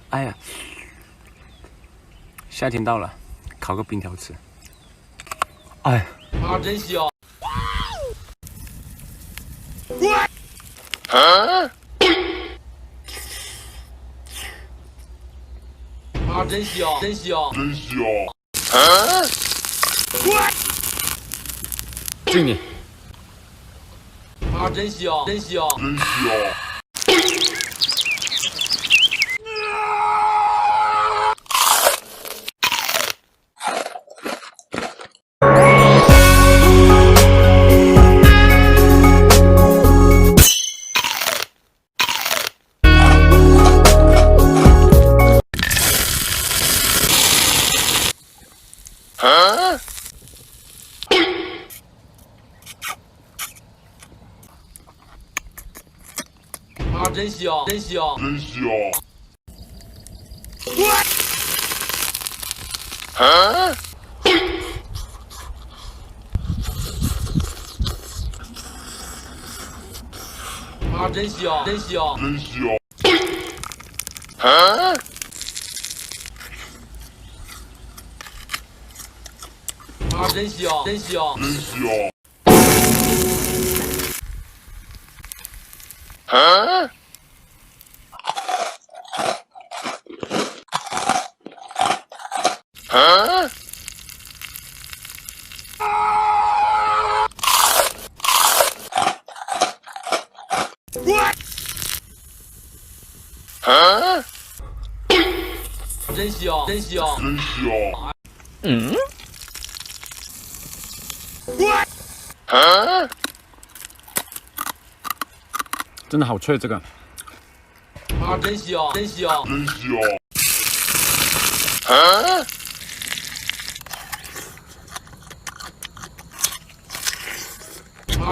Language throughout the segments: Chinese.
哎呀，夏天到了，烤个冰条吃。哎，啊，真香！啊，真香，真香，真香！敬你。啊，真香，真香，真香！啊，真香，真香，真香！啊，真香，真香，真香！啊，真香，真香，真香！真香，真香，真香！嗯？真的好脆，这个。啊，真香，真香，真香！啊，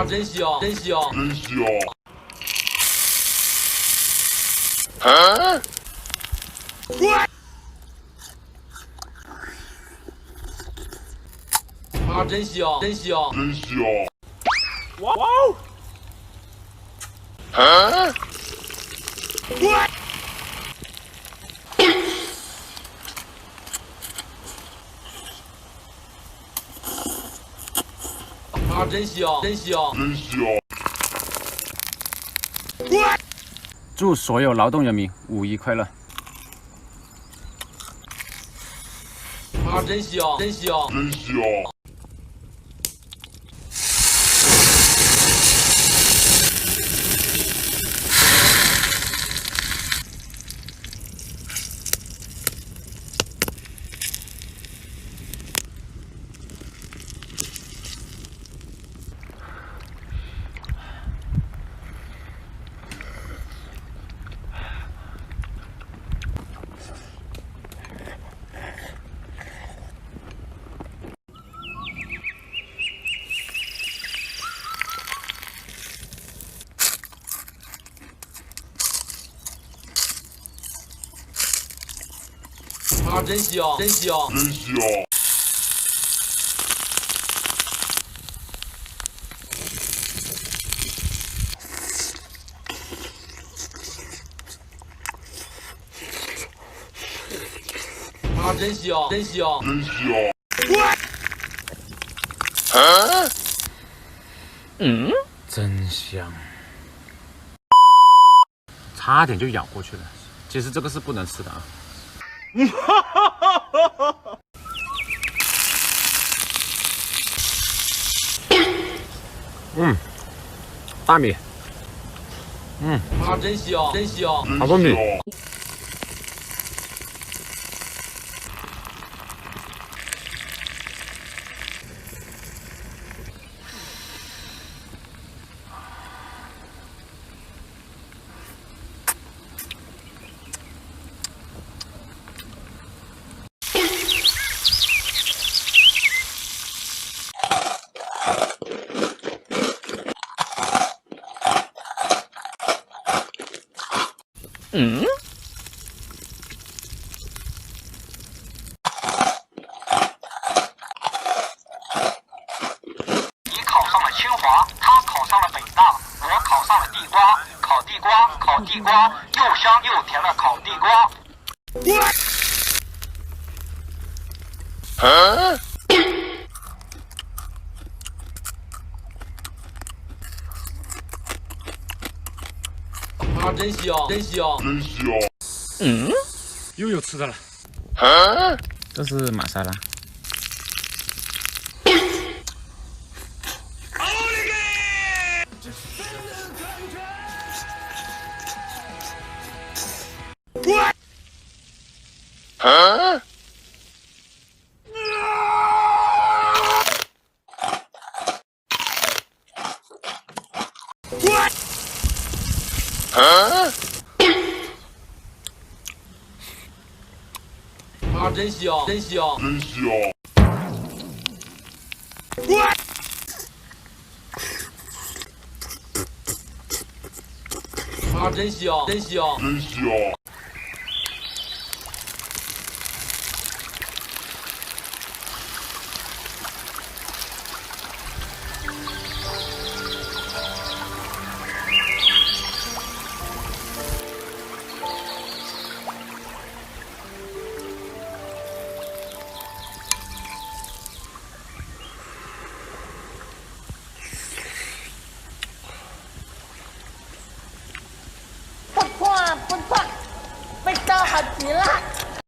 真香，真香，真香！啊，真香，真香，真香！哇哦！啊，真香，真香，真香！祝所有劳动人民5·1快乐！啊，真香，真香，真香！啊，真香，真香，真香！啊，真香，真香，真香！嗯？真香，差点就咬过去了。其实这个是不能吃的啊。嗯，大米。嗯，啊，真香，真香，好多米。嗯？你考上了清华，他考上了北大，我考上了第瓜，烤地瓜，烤地瓜，又香又甜的烤地瓜。啊，真香，真香，真香。又有吃的了。这是玛莎拉。啊，真香，真香，真香。啊，真香，真香，真香。